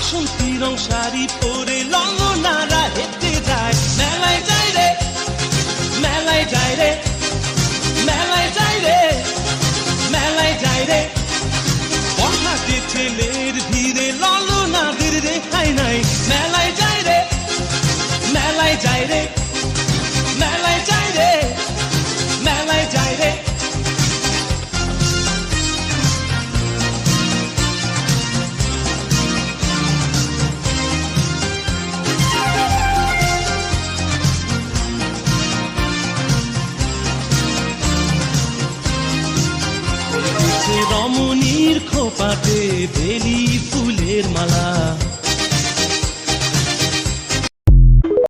বাসন্তী রং শাড়ি পরে ললনারা হেঁটে যায় মেলায় যায় রে মেলায় যায় রে মেলায় যায় রে মেলায় যায় রে বর্ষাতে ছেলের ভিড়ে ললনাদের রেখাই নাই মেলায় যায় রে মেলায় যায় রে মেলায় যায় রে মেলায় যায় রে রমণীর খোপাতে বেলি ফুলের মালা